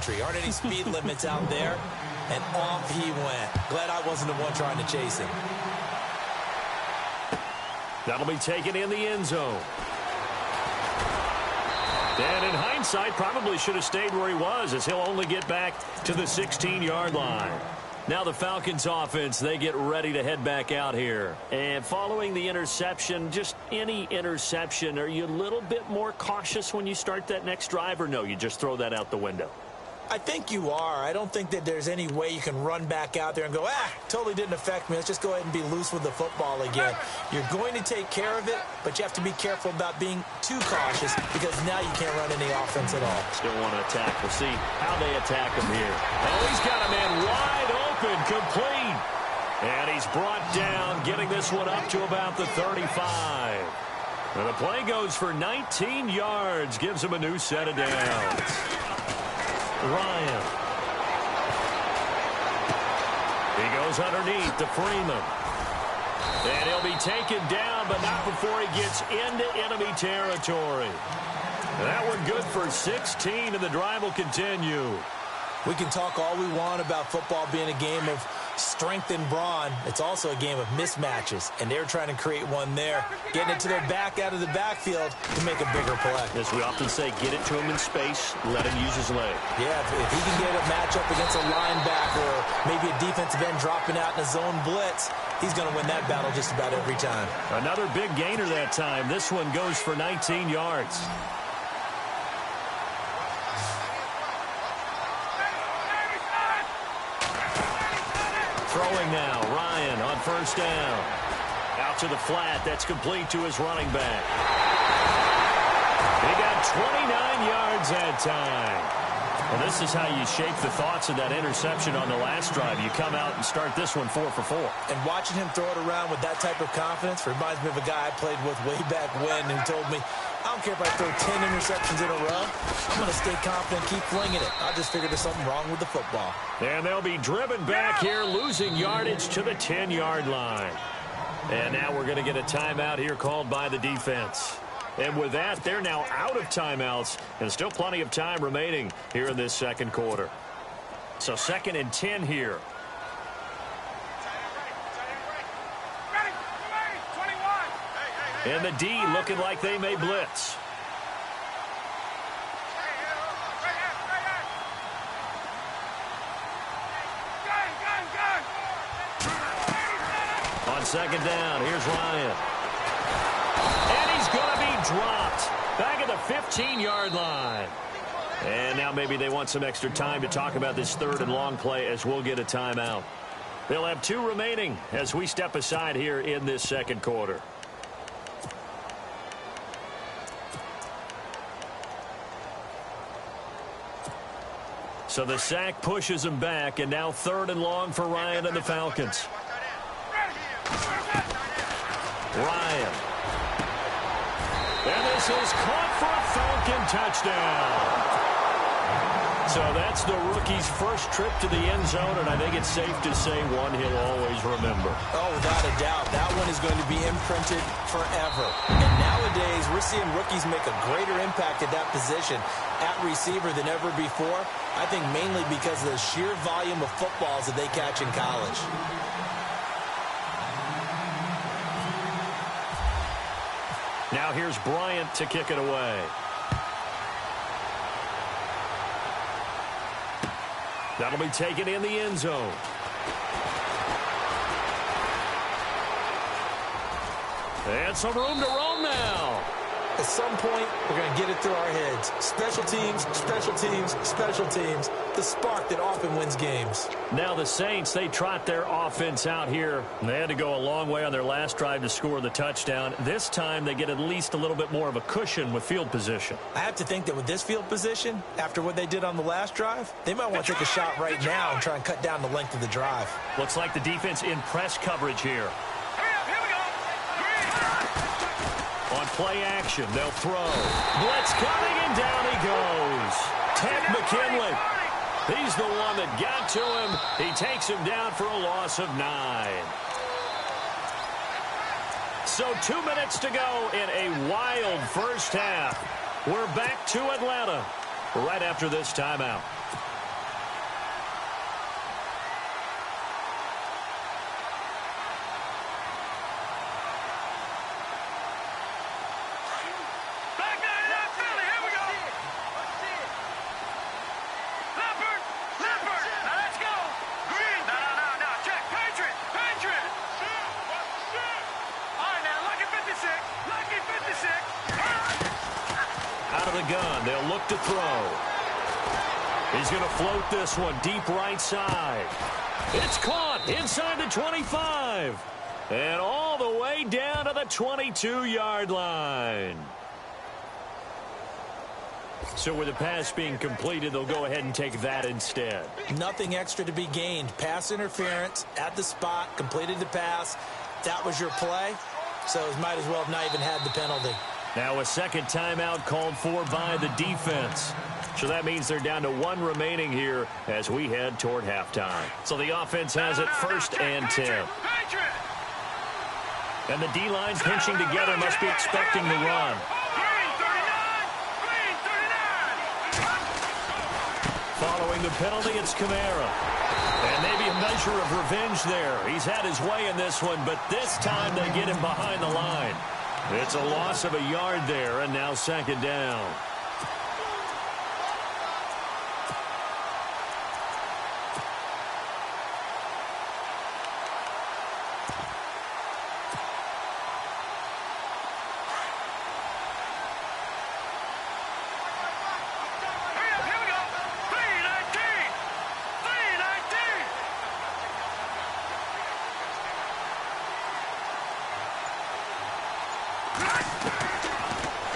country. Aren't any speed limits out there? And off he went. Glad I wasn't the one trying to chase him. That'll be taken in the end zone. And in hindsight, probably should have stayed where he was, as he'll only get back to the 16-yard line. Now the Falcons offense, they get ready to head back out here. And following the interception, just any interception, are you a little bit more cautious when you start that next drive, or no, you just throw that out the window? I think you are. I don't think that there's any way you can run back out there and go, totally didn't affect me. Let's just go ahead and be loose with the football again. You're going to take care of it, but you have to be careful about being too cautious because now you can't run any offense at all. Still want to attack. We'll see how they attack him here. Oh, he's got a man wide open, complete. And he's brought down, getting this one up to about the 35. And the play goes for 19 yards, gives him a new set of downs. Ryan. He goes underneath to Freeman. And he'll be taken down, but not before he gets into enemy territory. That one good for 16, and the drive will continue. We can talk all we want about football being a game of strength and brawn. It's also a game of mismatches, and they're trying to create one there, getting it to their back out of the backfield to make a bigger play. As we often say, get it to him in space, let him use his leg. Yeah, if he can get a matchup against a linebacker or maybe a defensive end dropping out in a zone blitz, he's going to win that battle just about every time. Another big gainer that time. This one goes for 19 yards. Throwing now, Ryan on first down. Out to the flat, that's complete to his running back. He got 29 yards that time. Well, this is how you shape the thoughts of that interception on the last drive. You come out and start this one 4 for 4. And watching him throw it around with that type of confidence reminds me of a guy I played with way back when who told me, I don't care if I throw 10 interceptions in a row. I'm going to stay confident, keep flinging it. I just figured there's something wrong with the football. And they'll be driven back here, losing yardage to the 10-yard line. And now we're going to get a timeout here called by the defense. And with that, they're now out of timeouts, and still plenty of time remaining here in this second quarter. So 2nd and 10 here. And the D looking like they may blitz. On 2nd down, here's Ryan. And he's going to be dropped back at the 15-yard line. And now maybe they want some extra time to talk about this 3rd and long play as we'll get a timeout. They'll have 2 remaining as we step aside here in this second quarter. So the sack pushes him back, and now 3rd and long for Ryan and the Falcons. Ryan. And this is caught for a Falcon touchdown. So that's the rookie's first trip to the end zone, and I think it's safe to say one he'll always remember. Oh, without a doubt. That one is going to be imprinted forever. And nowadays, we're seeing rookies make a greater impact at that position at receiver than ever before. I think mainly because of the sheer volume of footballs that they catch in college. Now here's Bryant to kick it away. That'll be taken in the end zone. And some room to roam now. At some point, we're going to get it through our heads. Special teams, special teams, special teams. The spark that often wins games. Now the Saints, they trot their offense out here. They had to go a long way on their last drive to score the touchdown. This time, they get at least a little bit more of a cushion with field position. I have to think that with this field position, after what they did on the last drive, they might want to take a shot right now and try and cut down the length of the drive. Looks like the defense in press coverage here. On play action, they'll throw. Blitz coming, and down he goes. Ted McKinley. He's the one that got to him. He takes him down for a loss of 9. So 2 minutes to go in a wild first half. We're back to Atlanta right after this timeout. gun. They'll look to throw. He's going to float this one deep right side. It's caught inside the 25. And all the way down to the 22-yard line. So with the pass being completed, they'll go ahead and take that instead. Nothing extra to be gained. Pass interference at the spot, completed the pass. That was your play, so it might as well have not even had the penalty. Now a second timeout called for by the defense. So that means they're down to 1 remaining here as we head toward halftime. So the offense has it 1st and 10. And the D-line pinching together must be expecting the run. Following the penalty, it's Kamara. And maybe a measure of revenge there. He's had his way in this one, but this time they get him behind the line. It's a loss of a yard there, and now 2nd down.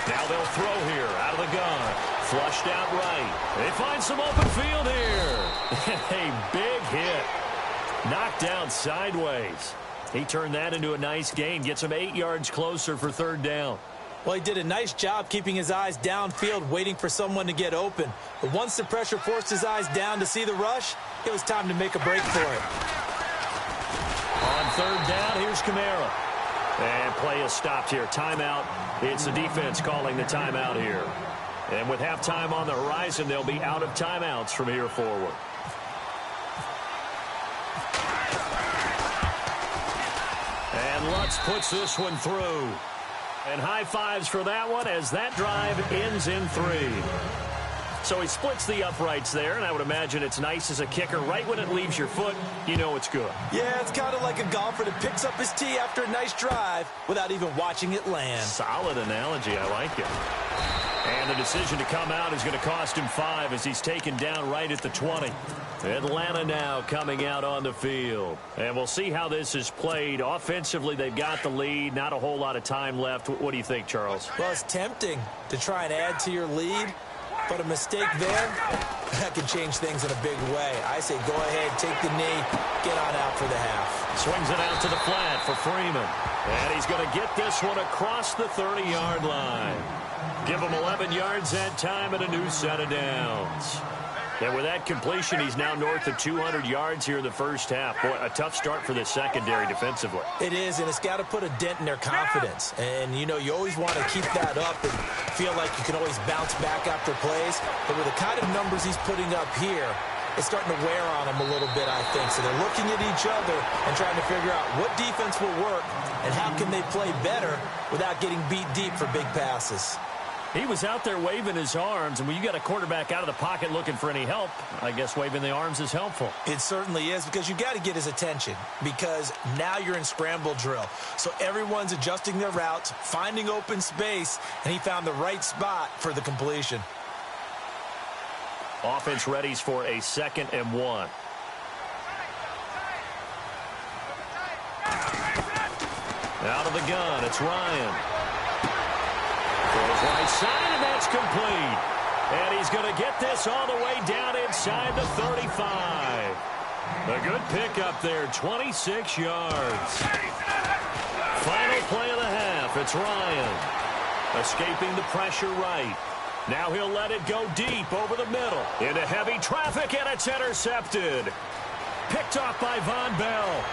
Now they'll throw here out of the gun. Flushed out right. They find some open field here. A big hit. Knocked down sideways. He turned that into a nice gain. Gets him 8 yards closer for 3rd down. Well, he did a nice job keeping his eyes downfield, waiting for someone to get open. But once the pressure forced his eyes down to see the rush, it was time to make a break for it. On 3rd down, here's Kamara. And play is stopped here. Timeout. It's the defense calling the timeout here. And with halftime on the horizon, they'll be out of timeouts from here forward. And Lutz puts this one through. And high fives for that one as that drive ends in 3. So he splits the uprights there, and I would imagine it's nice as a kicker. Right when it leaves your foot, you know it's good. Yeah, it's kind of like a golfer that picks up his tee after a nice drive without even watching it land. Solid analogy. I like it. And the decision to come out is going to cost him 5 as he's taken down right at the 20. Atlanta now coming out on the field. And we'll see how this is played. Offensively, they've got the lead. Not a whole lot of time left. What do you think, Charles? Well, it's tempting to try and add to your lead. But a mistake there, that could change things in a big way. I say go ahead, take the knee, get on out for the half. Swings it out to the flat for Freeman. And he's going to get this one across the 30-yard line. Give him 11 yards that time and a new set of downs. And with that completion, he's now north of 200 yards here in the first half. Boy, a tough start for this secondary defensively. It is, and it's got to put a dent in their confidence. And, you know, you always want to keep that up and feel like you can always bounce back after plays. But with the kind of numbers he's putting up here, it's starting to wear on them a little bit, I think. So they're looking at each other and trying to figure out what defense will work and how can they play better without getting beat deep for big passes. He was out there waving his arms, and when you got a quarterback out of the pocket looking for any help, I guess waving the arms is helpful. It certainly is, because you got to get his attention, because now you're in scramble drill. So everyone's adjusting their routes, finding open space, and he found the right spot for the completion. Offense readies for a 2nd and 1. Out of the gun, it's Ryan. Throws right side, and that's complete. And he's going to get this all the way down inside the 35. A good pickup there, 26 yards. Final play of the half, it's Ryan. Escaping the pressure right. Now he'll let it go deep over the middle. Into heavy traffic, and it's intercepted. Picked off by Von Bell.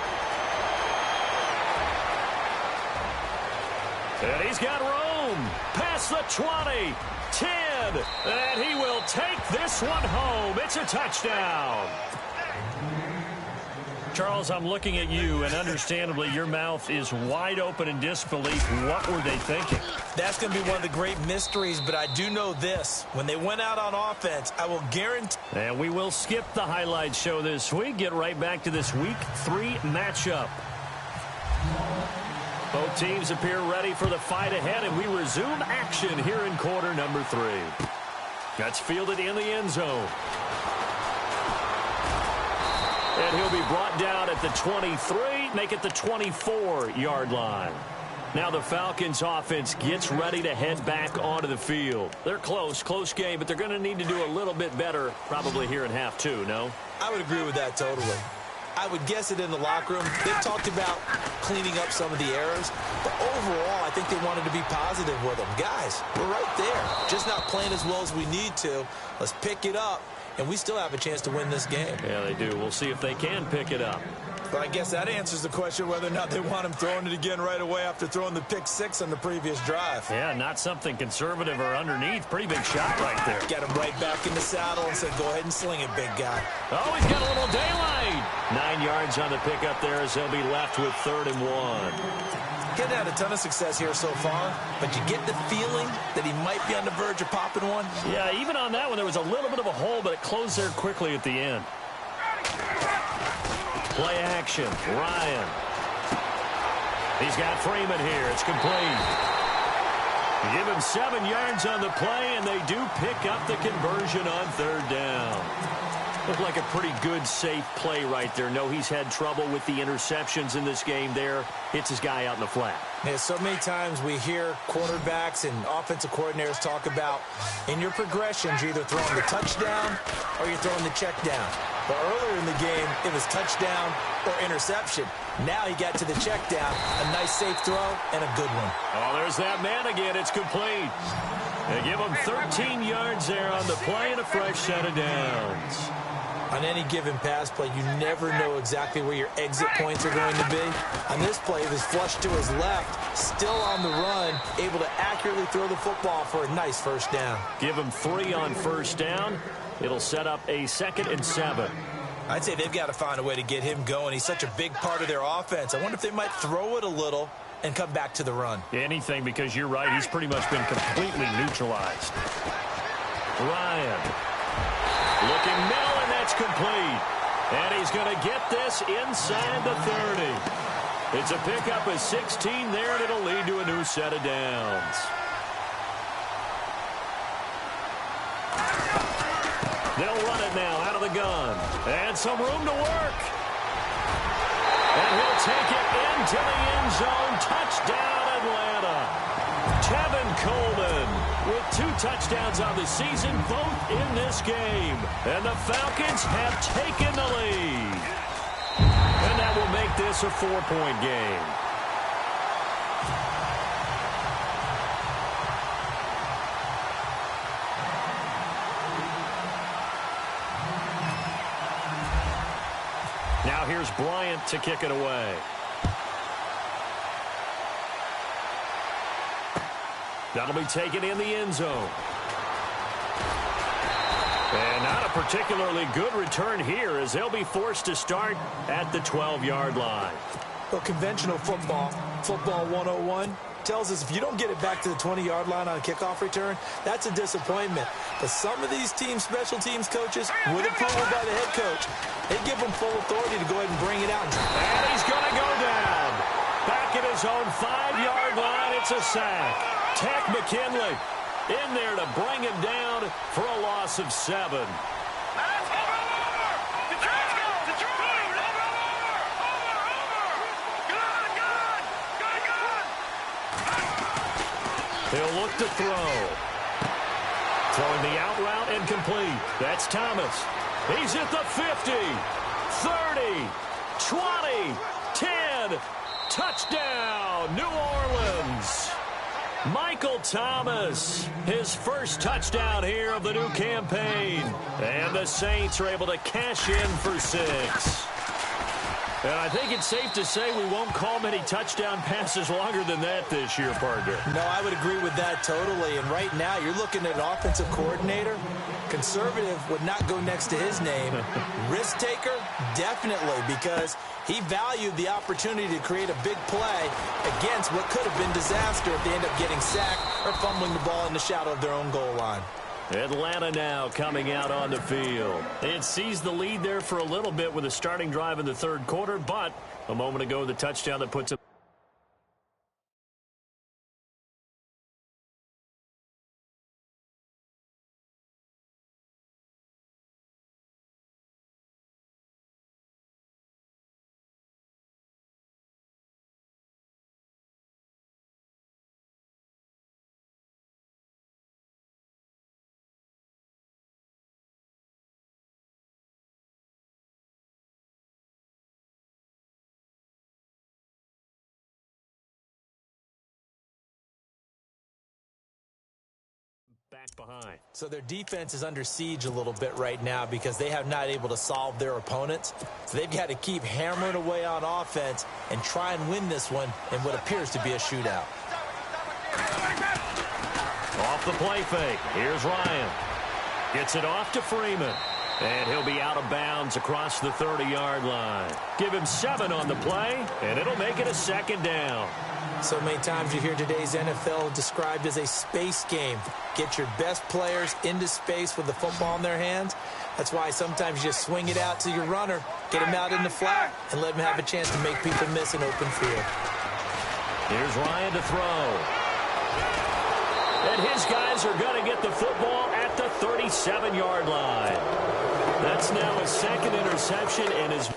And he's got room. Past the 20. 10. And he will take this one home. It's a touchdown. Charles, I'm looking at you, and understandably, your mouth is wide open in disbelief. What were they thinking? That's going to be one of the great mysteries, but I do know this. When they went out on offense, I will guarantee... And we will skip the highlight show this week. Get right back to this Week 3 matchup. Both teams appear ready for the fight ahead, and we resume action here in quarter number 3. That's fielded in the end zone. And he'll be brought down at the 23, make it the 24-yard line. Now the Falcons offense gets ready to head back onto the field. They're close game, but they're going to need to do a little bit better probably here in half two, no? I would agree with that totally. I would guess it in the locker room. They've talked about cleaning up some of the errors, but overall, I think they wanted to be positive with them. Guys, we're right there. Just not playing as well as we need to. Let's pick it up, and we still have a chance to win this game. Yeah, they do. We'll see if they can pick it up. But I guess that answers the question whether or not they want him throwing it again right away after throwing the pick six on the previous drive. Yeah, not something conservative or underneath. Pretty big shot right there. Got him right back in the saddle and said, go ahead and sling it, big guy. Oh, he's got a little daylight. 9 yards on the pickup there as he'll be left with 3rd and 1. Getting had a ton of success here so far, but you get the feeling that he might be on the verge of popping one. Yeah, even on that one, there was a little bit of a hole, but it closed there quickly at the end. Play action, Ryan. He's got Freeman here. It's complete. Give him 7 yards on the play, and they do pick up the conversion on 3rd down. Looked like a pretty good, safe play right there. No, he's had trouble with the interceptions in this game there. Hits his guy out in the flat. Yeah, so many times we hear quarterbacks and offensive coordinators talk about in your progressions, you're either throwing the touchdown or you're throwing the check down. But earlier in the game, it was touchdown or interception. Now he got to the check down, a nice safe throw, and a good one. Oh, there's that man again. It's complete. They give him 13 yards there on the play and a fresh set of downs. On any given pass play, you never know exactly where your exit points are going to be. On this play, it was flushed to his left, still on the run, able to accurately throw the football for a nice 1st down. Give him 3 on 1st down. It'll set up a 2nd and 7. I'd say they've got to find a way to get him going. He's such a big part of their offense. I wonder if they might throw it a little and come back to the run. Anything, because you're right. He's pretty much been completely neutralized. Ryan. Looking middle, and that's complete. And he's going to get this inside the 30. It's a pickup of 16 there, and it'll lead to a new set of downs. They'll run it now out of the gun. And some room to work. And he'll take it into the end zone. Touchdown, Atlanta. Tevin Coleman with 2 touchdowns on the season, both in this game. And the Falcons have taken the lead. And that will make this a 4-point game. Now here's Bryant to kick it away. That'll be taken in the end zone. And not a particularly good return here as they'll be forced to start at the 12-yard line. Well, conventional football 101, tells us if you don't get it back to the 20-yard line on a kickoff return, that's a disappointment. But some of these teams, special teams coaches, with approval by the head coach, they give them full authority to go ahead and bring it out. And he's going to go down. Back at his own 5-yard line, it's a sack. Tech McKinley in there to bring him down for a loss of 7. He'll look to throw. Throwing the out route incomplete. That's Thomas. He's at the 50, 30, 20, 10. Touchdown, New Orleans. Michael Thomas, his first touchdown here of the new campaign. And the Saints are able to cash in for 6. And I think it's safe to say we won't call many touchdown passes longer than that this year, partner. No, I would agree with that totally. And right now, you're looking at an offensive coordinator. Conservative would not go next to his name. Risk taker, definitely, because he valued the opportunity to create a big play against what could have been disaster if they end up getting sacked or fumbling the ball in the shadow of their own goal line. Atlanta now coming out on the field. It seized the lead there for a little bit with a starting drive in the 3rd quarter, but a moment ago, the touchdown that puts them back behind. So their defense is under siege a little bit right now because they have not able to solve their opponents. So they've got to keep hammering away on offense and try and win this one in what appears to be a shootout. Off the play fake. Here's Ryan. Gets it off to Freeman. And he'll be out of bounds across the 30-yard line. Give him 7 on the play, and it'll make it a second down. So many times you hear today's NFL described as a space game. Get your best players into space with the football in their hands. That's why sometimes you just swing it out to your runner, get him out in the flat, and let him have a chance to make people miss an open field. Here's Ryan to throw. And his guys are going to get the football at the 37-yard line. That's now his second interception and his...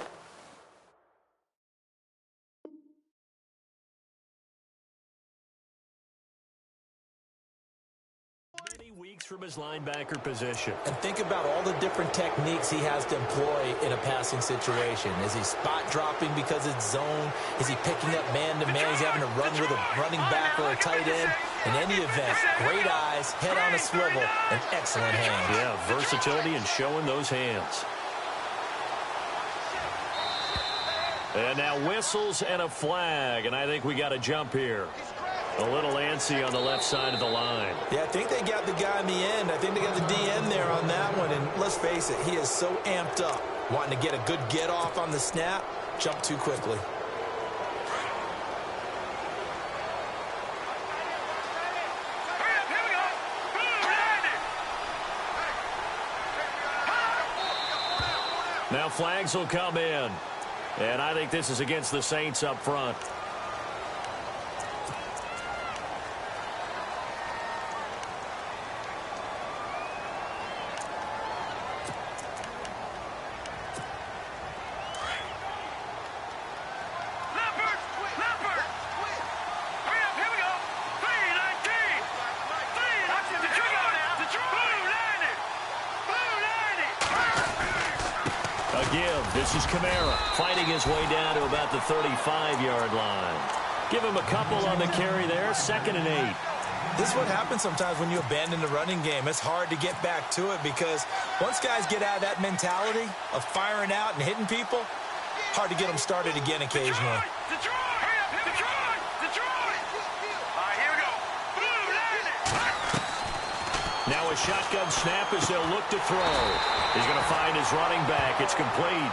many weeks from his linebacker position. And think about all the different techniques he has to employ in a passing situation. Is he spot dropping because it's zone? Is he picking up man-to-man? He's having to run with a running back or a tight end? In any event, great eyes, head on a swivel, and excellent hands. Yeah, versatility and showing those hands. And now whistles and a flag, and I think we got a jump here. A little antsy on the left side of the line. Yeah, I think they got the guy in the end. I think they got the DN there on that one. And let's face it, he is so amped up. Wanting to get a good get-off on the snap, jump too quickly. Now flags will come in. And I think this is against the Saints up front. This is Kamara fighting his way down to about the 35-yard line. Give him a couple on the carry there, 2nd and 8. This is what happens sometimes when you abandon the running game. It's hard to get back to it because once guys get out of that mentality of firing out and hitting people, hard to get them started again occasionally. Now a shotgun snap as they'll look to throw. He's going to find his running back. It's complete.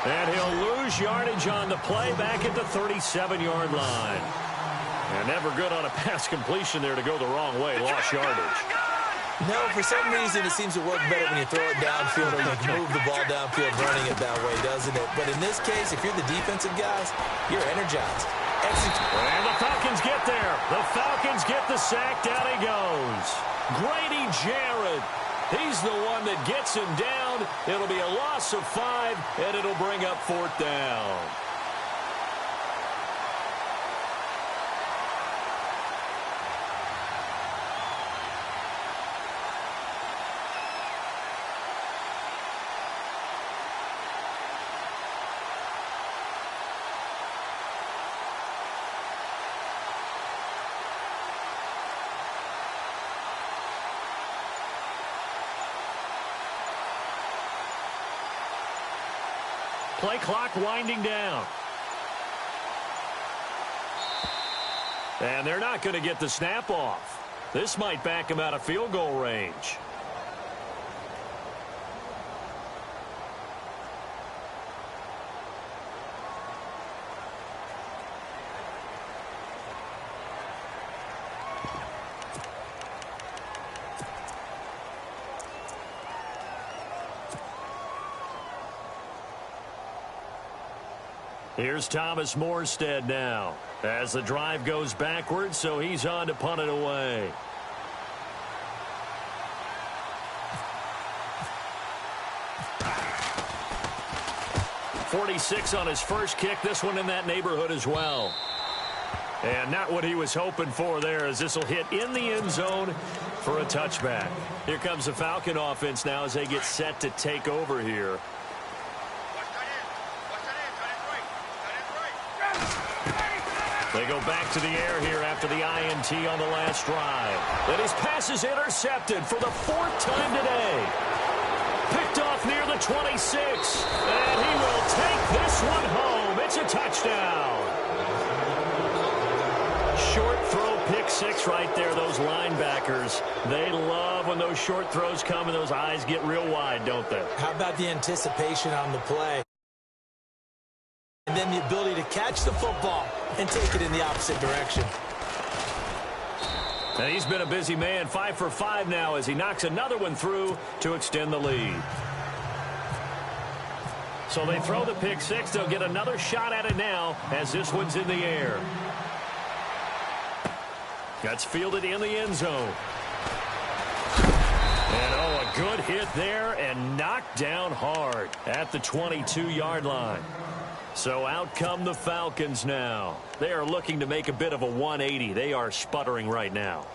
And he'll lose yardage on the play back at the 37-yard line. And never good on a pass completion there to go the wrong way. Lost yardage. No, for some reason it seems to work better when you throw it downfield or you can move the ball downfield running it that way, doesn't it? But in this case, if you're the defensive guys, you're energized. And the Falcons get there. The Falcons get the sack. Down he goes. Grady Jarrett. He's the one that gets him down. It'll be a loss of 5, and it'll bring up 4th down. Play clock winding down. And they're not going to get the snap off. This might back him out of field goal range. Here's Thomas Morstead now as the drive goes backwards, so he's on to punt it away. .46 on his first kick. This one in that neighborhood as well. And not what he was hoping for there, as this will hit in the end zone for a touchback. Here comes the Falcon offense now as they get set to take over here. They go back to the air here after the INT on the last drive. And his pass is intercepted for the 4th time today. Picked off near the 26. And he will take this one home. It's a touchdown. Short throw pick six right there. Those linebackers, they love when those short throws come and those eyes get real wide, don't they? How about the anticipation on the play? And then the ability to catch the football and take it in the opposite direction. And he's been a busy man, 5 for 5 now as he knocks another one through to extend the lead. So they throw the pick six. They'll get another shot at it now as this one's in the air. That's fielded in the end zone. And, oh, a good hit there and knocked down hard at the 22-yard line. So out come the Falcons now. They are looking to make a bit of a 180. They are sputtering right now.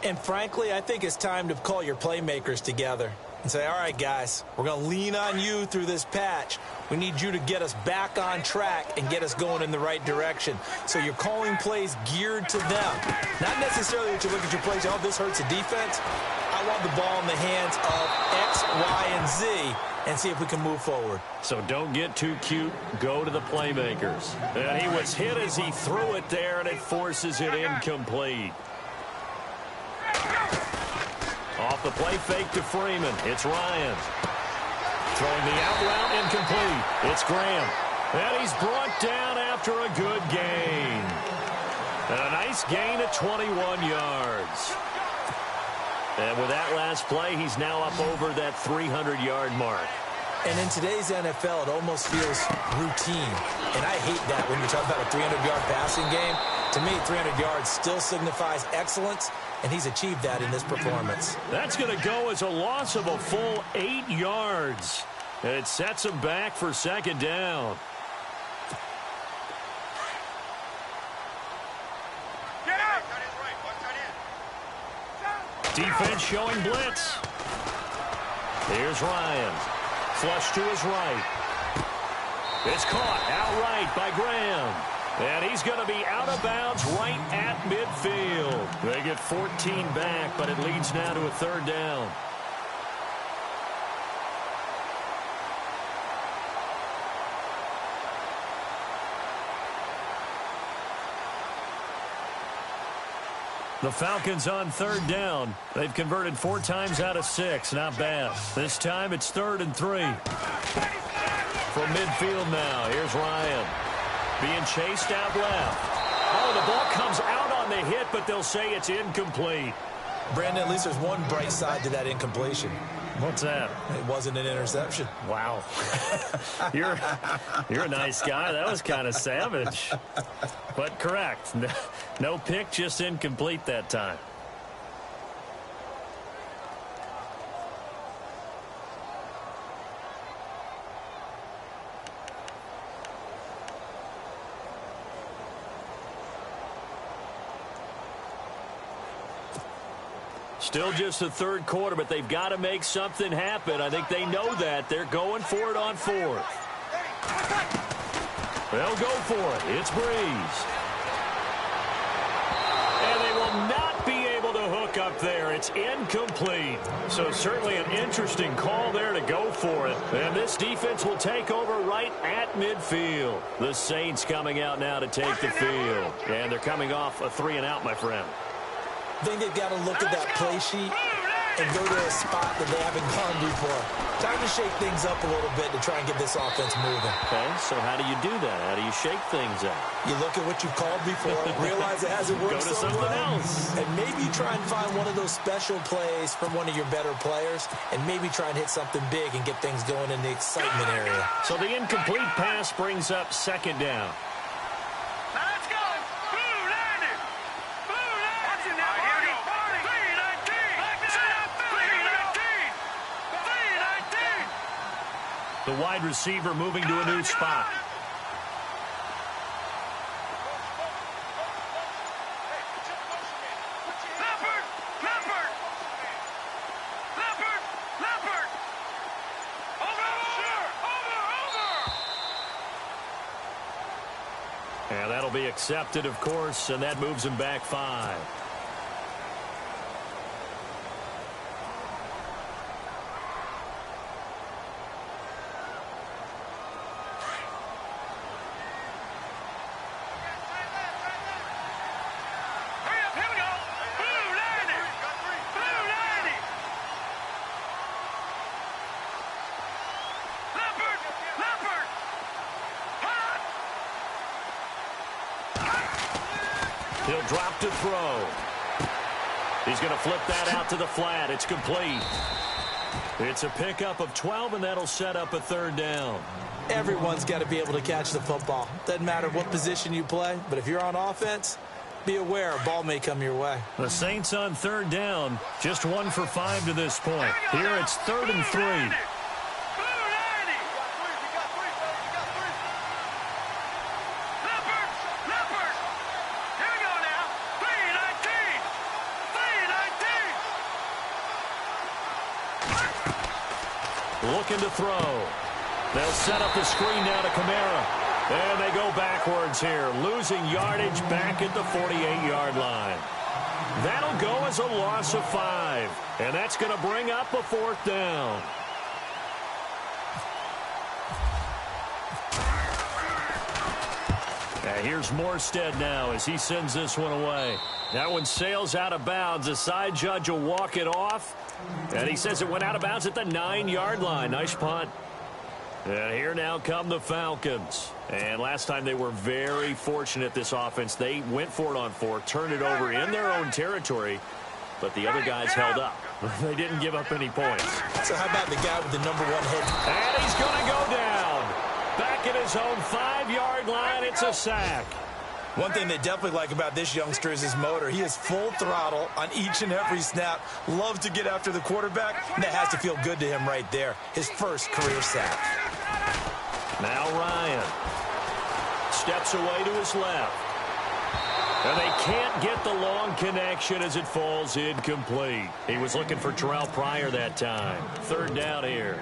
And frankly, I think it's time to call your playmakers together and say, all right, guys, we're going to lean on you through this patch. We need you to get us back on track and get us going in the right direction. So you're calling plays geared to them. Not necessarily that you look at your plays, oh, this hurts the defense. I want the ball in the hands of X, Y, and Z and see if we can move forward. So don't get too cute. Go to the playmakers. And he was hit as he threw it there, and it forces it incomplete. Off the play fake to Freeman. It's Ryan. Throwing the out route incomplete. It's Graham. And he's brought down after a good gain. And a nice gain at 21 yards. And with that last play, he's now up over that 300-yard mark. And in today's NFL, it almost feels routine. And I hate that when you talk about a 300-yard passing game. To me, 300 yards still signifies excellence, and he's achieved that in this performance. That's going to go as a loss of a full 8 yards. And it sets him back for second down. Defense showing blitz. Here's Ryan. Flush to his right. It's caught outright by Graham. And he's going to be out of bounds right at midfield. They get 14 back, but it leads now to a third down. The Falcons on third down. They've converted 4 times out of 6. Not bad. This time it's 3rd and 3. From midfield now, here's Ryan. Being chased out left. Oh, the ball comes out on the hit, but they'll say it's incomplete. Brandon, at least there's one bright side to that incompletion. What's that? It wasn't an interception. Wow. You're a nice guy. That was kind of savage. But correct. No pick, just incomplete that time. Still just the third quarter, but they've got to make something happen. I think they know that. They're going for it on 4th. They'll go for it. It's Breeze. And they will not be able to hook up there. It's incomplete. So certainly an interesting call there to go for it. And this defense will take over right at midfield. The Saints coming out now to take the field. And they're coming off a 3-and-out, my friend. I think they've got to look at that play sheet and go to a spot that they haven't gone before. Time to shake things up a little bit to try and get this offense moving. Okay, so how do you do that? How do you shake things up? You look at what you called before, realize it hasn't worked so well, else. and maybe try and find one of those special plays from one of your better players, and maybe try and hit something big and get things going in the excitement area. So the incomplete pass brings up second down. The wide receiver moving to a new spot. And that'll be accepted, of course, and that moves him back 5. He'll drop to throw. He's going to flip that out to the flat. It's complete. It's a pickup of 12, and that'll set up a 3rd down. Everyone's got to be able to catch the football. Doesn't matter what position you play, but if you're on offense, be aware a ball may come your way. The Saints on 3rd down, just 1 for 5 to this point. Here it's 3rd and 3. Looking to throw. They'll set up the screen now to Kamara. And they go backwards here, losing yardage back at the 48-yard line. That'll go as a loss of 5. And that's going to bring up a 4th down. Here's Morstead now as he sends this one away. That one sails out of bounds. The side judge will walk it off. And he says it went out of bounds at the 9-yard line. Nice punt. And here now come the Falcons. And last time they were very fortunate, this offense. They went for it on 4, turned it over in their own territory, but the other guys held up. They didn't give up any points. So how about the guy with the #1 hit? And he's going to go down. Back at his own 5-yard line, it's a sack. One thing they definitely like about this youngster is his motor. He is full throttle on each and every snap. Loves to get after the quarterback, and that has to feel good to him right there. His first career sack. Now Ryan steps away to his left. And they can't get the long connection as it falls incomplete. He was looking for Terrell Pryor that time. 3rd down here.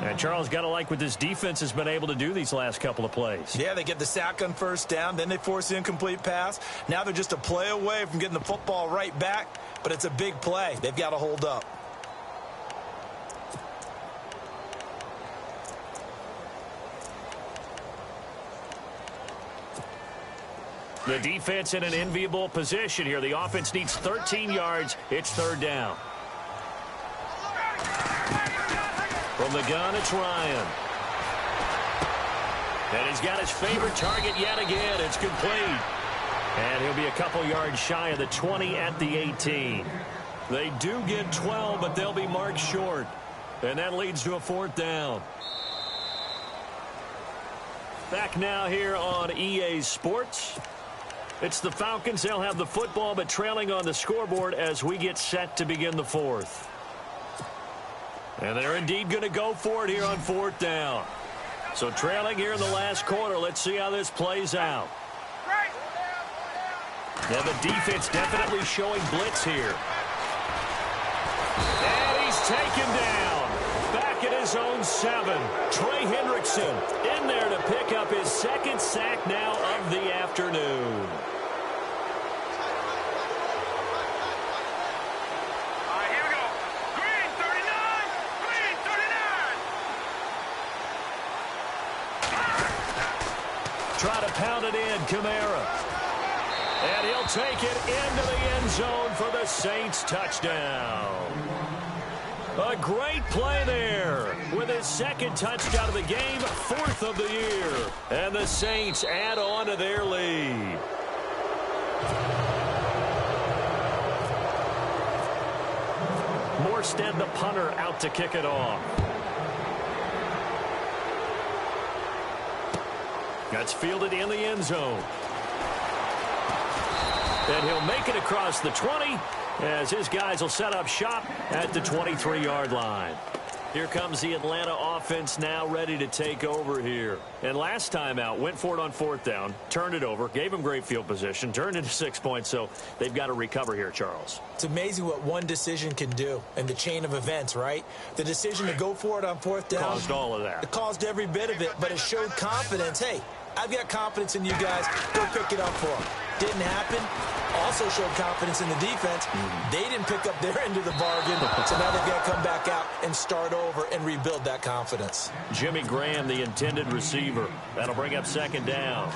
And Charles, got to like what this defense has been able to do these last couple of plays. Yeah, they get the sack on 1st down, then they force the incomplete pass. Now they're just a play away from getting the football right back, but it's a big play. They've got to hold up. The defense in an enviable position here. The offense needs 13 yards. It's 3rd down. From the gun, it's Ryan. And he's got his favorite target yet again. It's complete. And he'll be a couple yards shy of the 20 at the 18. They do get 12, but they'll be marked short. And that leads to a 4th down. Back now here on EA Sports. It's the Falcons. They'll have the football, but trailing on the scoreboard as we get set to begin the 4th. And they're indeed going to go for it here on 4th down. So trailing here in the last quarter. Let's see how this plays out. Now the defense definitely showing blitz here. And he's taken down. Back at his own 7. Trey Hendrickson in there to pick up his 2nd sack now of the afternoon. Try to pound it in, Kamara. And he'll take it into the end zone for the Saints touchdown. A great play there with his 2nd touchdown of the game, 4th of the year. And the Saints add on to their lead. Morstead, the punter, out to kick it off. That's fielded in the end zone. And he'll make it across the 20 as his guys will set up shop at the 23-yard line. Here comes the Atlanta offense now ready to take over here. And last time out, went for it on 4th down, turned it over, gave them great field position, turned into 6 points, so they've got to recover here, Charles. It's amazing what one decision can do in the chain of events, right? The decision to go for it on 4th down caused all of that. It caused every bit of it, but it showed confidence. Hey, I've got confidence in you guys. Go pick it up for them. Didn't happen. Also showed confidence in the defense. They didn't pick up their end of the bargain, so now they've got to come back out and start over and rebuild that confidence. Jimmy Graham, the intended receiver. That'll bring up second down.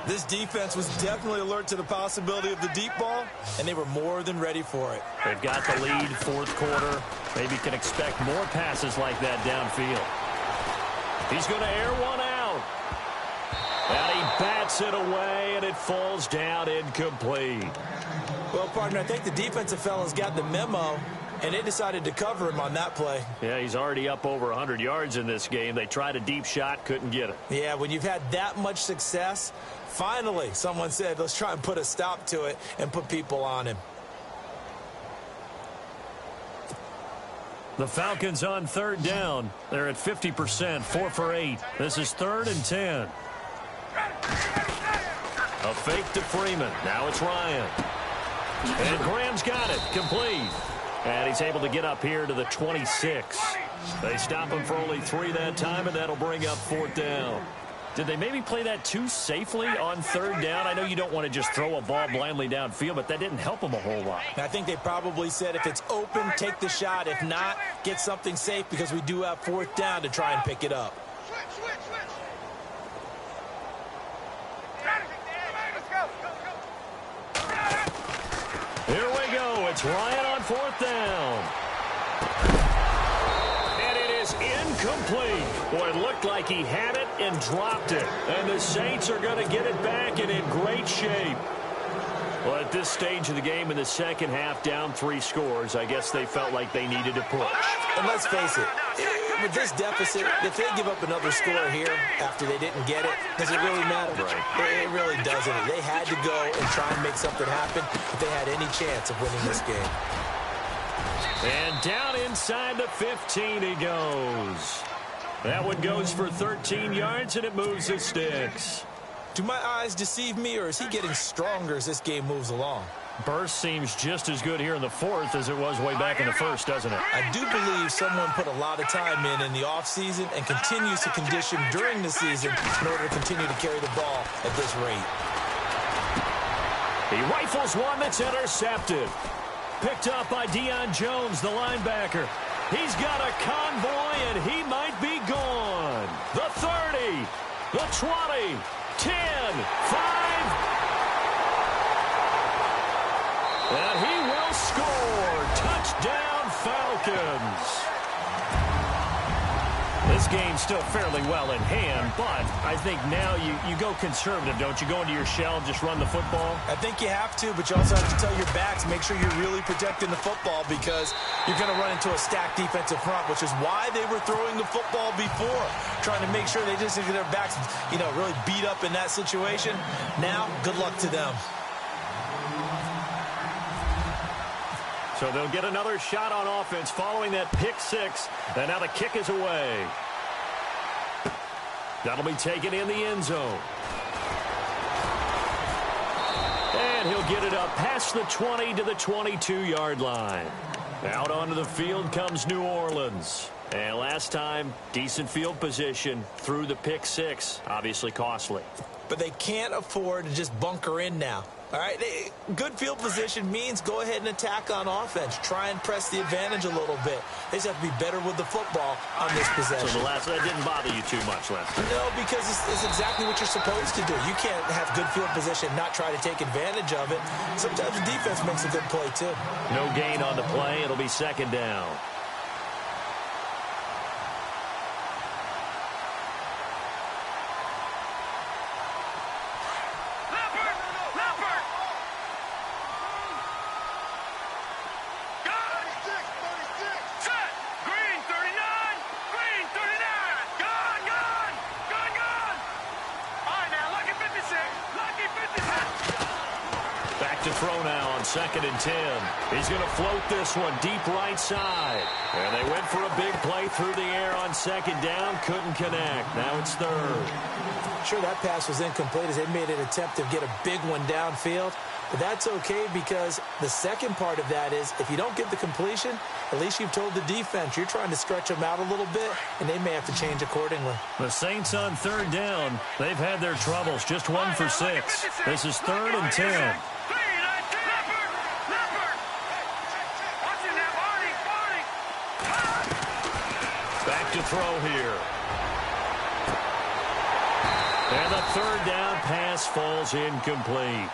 This defense was definitely alert to the possibility of the deep ball, and they were more than ready for it. They've got the lead, fourth quarter. Maybe can expect more passes like that downfield. He's going to air one out. And he bats it away, and it falls down incomplete. Well, partner, I think the defensive fellas got the memo, and they decided to cover him on that play. Yeah, he's already up over 100 yards in this game. They tried a deep shot, couldn't get it. Yeah, when you've had that much success, finally someone said, let's try and put a stop to it and put people on him. The Falcons on third down. They're at 50%, 4 for 8. This is 3rd and 10. A fake to Freeman. Now it's Ryan. And Graham's got it. Complete. And he's able to get up here to the 26. They stop him for only 3 that time, and that'll bring up 4th down. Did they maybe play that too safely on 3rd down? I know you don't want to just throw a ball blindly downfield, but that didn't help them a whole lot. I think they probably said if it's open, take the shot. If not, get something safe because we do have 4th down to try and pick it up. Here we go. It's Ryan on 4th down. And it is incomplete. Boy, it looked like he had it and dropped it. And the Saints are going to get it back and in great shape. Well, at this stage of the game in the second half, down 3 scores, I guess they felt like they needed to push. And let's face it, with this deficit, if they give up another score here after they didn't get it, does it really matter? Right. It really doesn't. They had to go and try and make something happen if they had any chance of winning this game. And down inside the 15 he goes. That one goes for 13 yards, and it moves the sticks. Do my eyes deceive me, or is he getting stronger as this game moves along? Burst seems just as good here in the 4th as it was way back in the 1st, doesn't it? I do believe someone put a lot of time in the offseason and continues to condition during the season in order to continue to carry the ball at this rate. He rifles one that's intercepted. Picked up by Deion Jones, the linebacker. He's got a convoy, and he might be gone. The 30, the 20, 10, 5. And he will score. Touchdown, Falcons. This game's still fairly well in hand, but I think now you go conservative, don't you? Go into your shell and just run the football? I think you have to, but you also have to tell your backs, make sure you're really protecting the football because you're going to run into a stacked defensive front, which is why they were throwing the football before, trying to make sure they just get their backs, really beat up in that situation. Now, good luck to them. So they'll get another shot on offense following that pick 6. And now the kick is away. That'll be taken in the end zone. And he'll get it up past the 20 to the 22-yard line. Out onto the field comes New Orleans. And last time, decent field position through the pick 6. Obviously costly. But they can't afford to just bunker in now. All right, good field position means go ahead and attack on offense. Try and press the advantage a little bit. They just have to be better with the football on this possession. So that didn't bother you too much last time? No, because it's exactly what you're supposed to do. You can't have good field position, not try to take advantage of it. Sometimes the defense makes a good play, too. No gain on the play. It'll be second down. to throw now on 2nd and 10. He's going to float this one deep right side. And they went for a big play through the air on 2nd down. Couldn't connect. Now it's 3rd. Sure, that pass was incomplete as they made an attempt to get a big one downfield. But that's okay because the second part of that is if you don't get the completion, at least you've told the defense you're trying to stretch them out a little bit, and they may have to change accordingly. The Saints on 3rd down. They've had their troubles. Just 1 for 6. This is 3rd and 10. Back to throw here. And the 3rd down pass falls incomplete.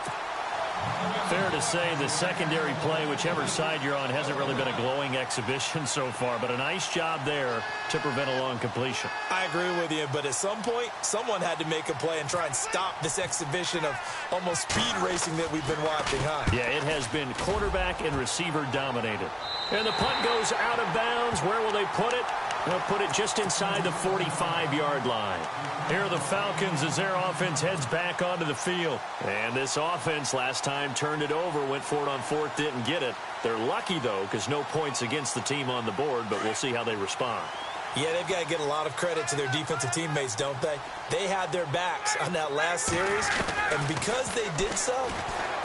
Fair to say the secondary play, whichever side you're on, hasn't really been a glowing exhibition so far, but a nice job there to prevent a long completion. I agree with you, but at some point, someone had to make a play and try and stop this exhibition of almost speed racing that we've been watching, huh? Yeah, it has been quarterback and receiver dominated. And the punt goes out of bounds. Where will they put it? They'll put it just inside the 45-yard line. Here are the Falcons as their offense heads back onto the field. And this offense last time turned it over, went for it on 4th, didn't get it. They're lucky, though, because no points against the team on the board, but we'll see how they respond. Yeah, they've got to get a lot of credit to their defensive teammates, don't they? They had their backs on that last series, and because they did so,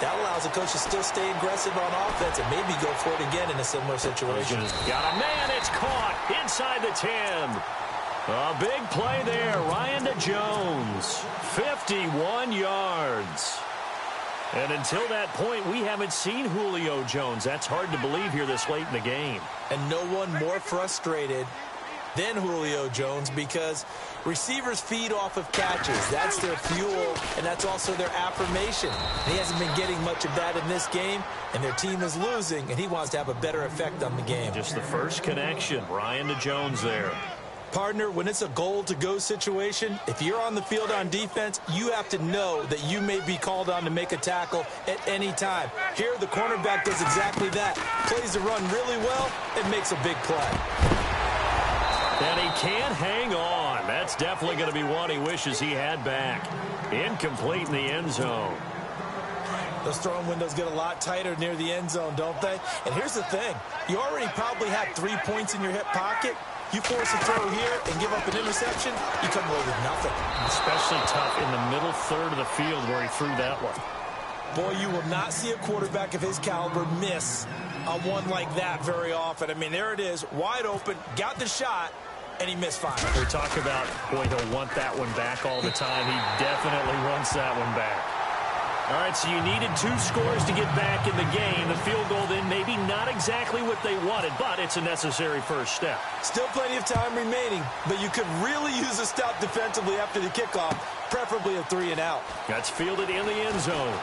that allows the coach to still stay aggressive on offense and maybe go for it again in a similar situation. Got a man, it's caught inside the 10. A big play there, Ryan to Jones, 51 yards. And until that point, we haven't seen Julio Jones. That's hard to believe here this late in the game. And no one more frustrated than Julio Jones because receivers feed off of catches. That's their fuel, and that's also their affirmation. And he hasn't been getting much of that in this game, and their team is losing, and he wants to have a better effect on the game. Just the first connection, Ryan to Jones there. Partner, when it's a goal-to-go situation, if you're on the field on defense, you have to know that you may be called on to make a tackle at any time. Here, the cornerback does exactly that. Plays the run really well and makes a big play. And he can't hang on. That's definitely going to be one he wishes he had back. Incomplete in the end zone. Those throwing windows get a lot tighter near the end zone, don't they? And here's the thing. You already probably had 3 points in your hip pocket. You force a throw here and give up an interception, you come away with nothing. Especially tough in the middle third of the field where he threw that one. Boy, you will not see a quarterback of his caliber miss on one like that very often. I mean, there it is, wide open, got the shot, and he misfired. We talk about, boy, he'll want that one back all the time. He definitely wants that one back. All right, so you needed 2 scores to get back in the game. The field goal then maybe not exactly what they wanted, but it's a necessary first step. Still plenty of time remaining, but you could really use a stop defensively after the kickoff, preferably a 3-and-out. That's fielded in the end zone.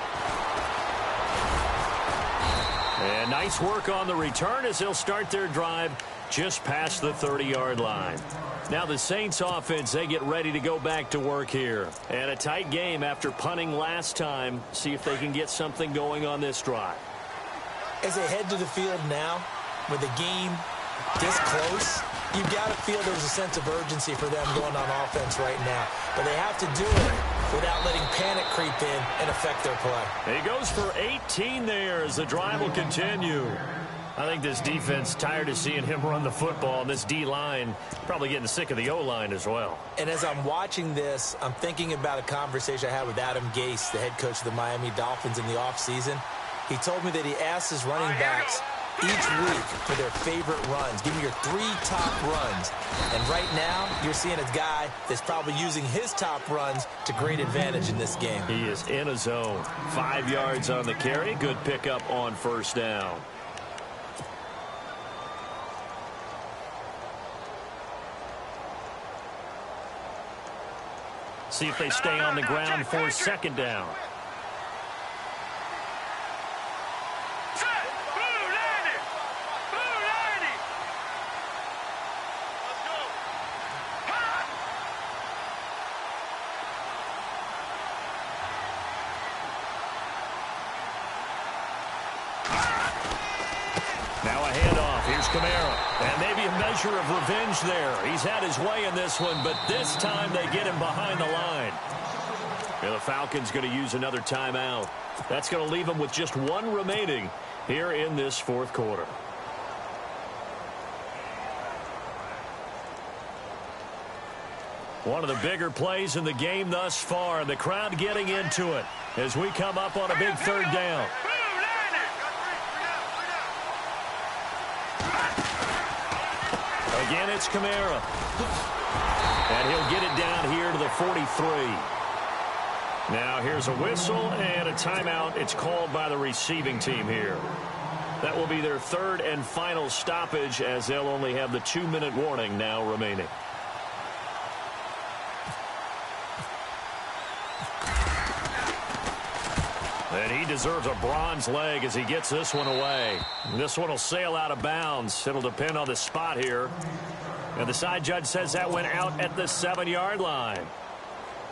And nice work on the return as they'll start their drive just past the 30-yard line. Now the Saints offense, they get ready to go back to work here. And a tight game after punting last time. See if they can get something going on this drive. As they head to the field now, with the game this close, you've got to feel there's a sense of urgency for them going on offense right now. But they have to do it without letting panic creep in and affect their play. He goes for 18 there as the drive will continue. I think this defense tired of seeing him run the football, and this D-line probably getting sick of the O-line as well. And as I'm watching this, I'm thinking about a conversation I had with Adam Gase, the head coach of the Miami Dolphins in the offseason. He told me that he asked his running backs each week for their favorite runs. Give me your 3 top runs. And right now, you're seeing a guy that's probably using his top runs to great advantage in this game. He is in a zone. 5 yards on the carry. Good pickup on first down. See if they stay on the ground for second down. Now a handoff. Here's Kamara. And maybe a measure of revenge there. He's had his way in this one, but this time they get him behind the line. And the Falcons going to use another timeout. That's going to leave them with just one remaining here in this fourth quarter. One of the bigger plays in the game thus far, and the crowd getting into it as we come up on a big third down. Again, it's Kamara. And he'll get it down here to the 43. Now here's a whistle and a timeout. It's called by the receiving team here. That will be their third and final stoppage, as they'll only have the 2-minute warning now remaining. And he deserves a bronze leg as he gets this one away. This one will sail out of bounds. It'll depend on the spot here. And the side judge says that went out at the 7-yard line.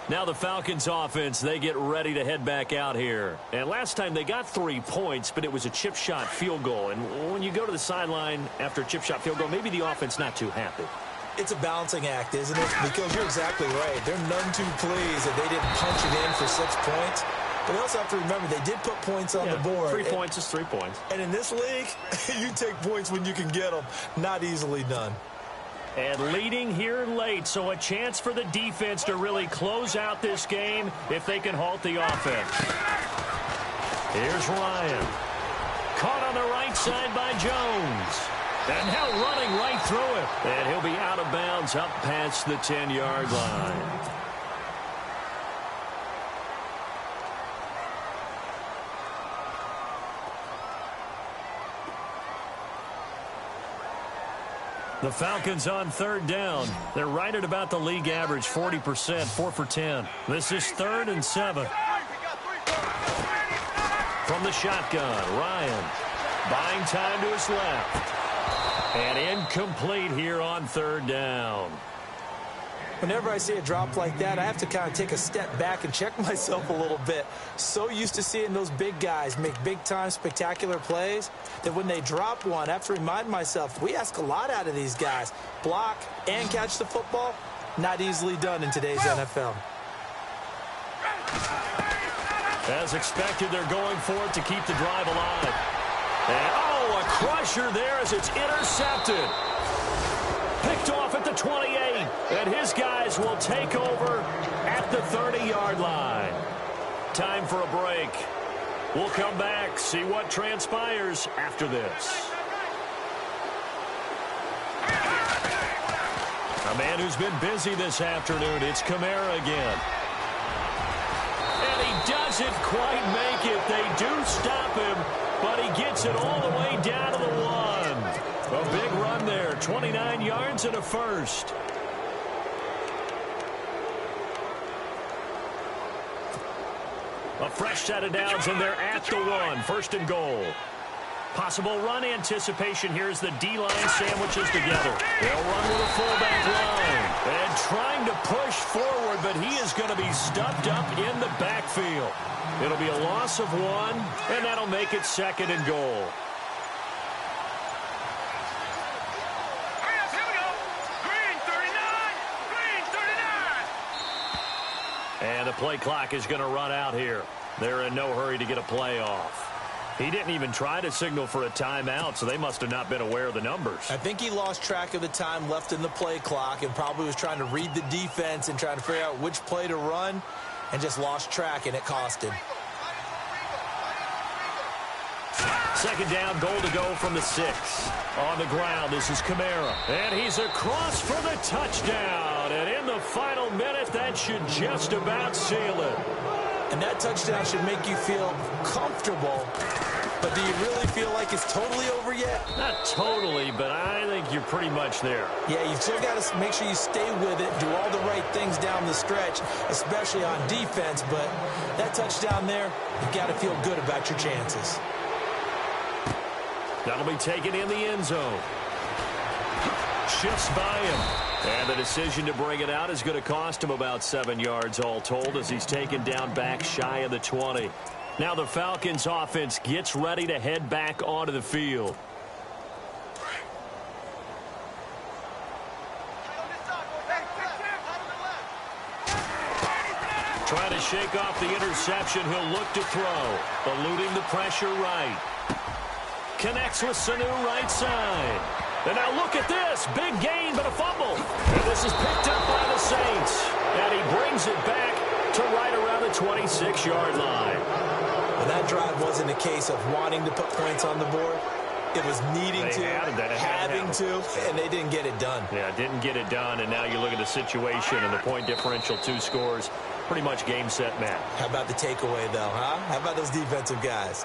Now the Falcons offense, they get ready to head back out here. And last time they got 3 points, but it was a chip shot field goal. And when you go to the sideline after a chip shot field goal, maybe the offense not too happy. It's a balancing act, isn't it? Because you're exactly right. They're none too pleased that they didn't punch it in for 6 points. But you also have to remember, they did put points on the board. 3 points is 3 points. And in this league, you take points when you can get them. Not easily done. And leading here late, so a chance for the defense to really close out this game if they can halt the offense. Here's Ryan. Caught on the right side by Jones. And now running right through it. And he'll be out of bounds up past the 10-yard line. The Falcons on third down. They're right at about the league average, 40%, 4 for 10. This is 3rd and 7. From the shotgun, Ryan buying time to his left. And incomplete here on third down. Whenever I see a drop like that, I have to kind of take a step back and check myself a little bit. So used to seeing those big guys make big-time spectacular plays that when they drop one, I have to remind myself, we ask a lot out of these guys. Block and catch the football, not easily done in today's NFL. As expected, they're going for it to keep the drive alive. And, oh, a crusher there as it's intercepted. Picked off at the 28, and his guys will take over at the 30-yard line. Time for a break. We'll come back, see what transpires after this. A man who's been busy this afternoon, it's Kamara again. And he doesn't quite make it. They do stop him, but he gets it all the way down to the 1. A big run there, 29 yards and a first. A fresh set of downs, and they're at the 1. 1st and goal. Possible run anticipation here as the D-line sandwiches together. They'll run with a fullback line. And trying to push forward, but he is going to be stuffed up in the backfield. It'll be a loss of 1, and that'll make it 2nd and goal. And the play clock is going to run out here. They're in no hurry to get a play off. He didn't even try to signal for a timeout, so they must have not been aware of the numbers. I think he lost track of the time left in the play clock and probably was trying to read the defense and trying to figure out which play to run and just lost track, and it cost him. 2nd down, goal to go from the 6. On the ground, this is Kamara. And he's across for the touchdown. And in the final minute, that should just about seal it. And that touchdown should make you feel comfortable. But do you really feel like it's totally over yet? Not totally, but I think you're pretty much there. Yeah, you've still got to make sure you stay with it, do all the right things down the stretch, especially on defense. But that touchdown there, you've got to feel good about your chances. That'll be taken in the end zone. Shifts by him. And the decision to bring it out is going to cost him about 7 yards all told as he's taken down back shy of the 20. Now the Falcons offense gets ready to head back onto the field. Trying to shake off the interception. He'll look to throw. Eluding the pressure right. Connects with Sanu right side. And now look at this. Big gain, but a fumble. And this is picked up by the Saints. And he brings it back to right around the 26-yard line. Well, that drive wasn't a case of wanting to put points on the board. It was needing to, having to, and they didn't get it done. Yeah, didn't get it done, and now you look at the situation and the point differential, 2 scores, pretty much game, set, match. How about the takeaway, though, huh? How about those defensive guys?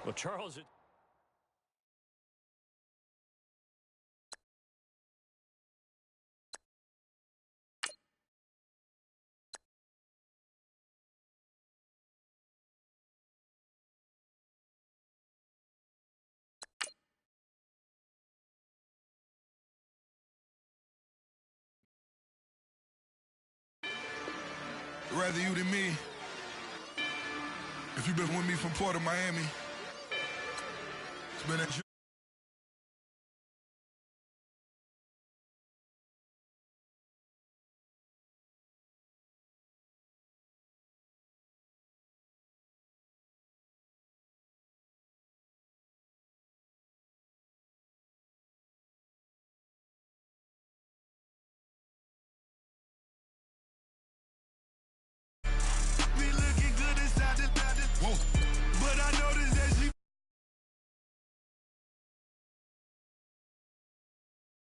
Well, Charles... Rather you than me. If you've been with me from Port of Miami, it's been at you.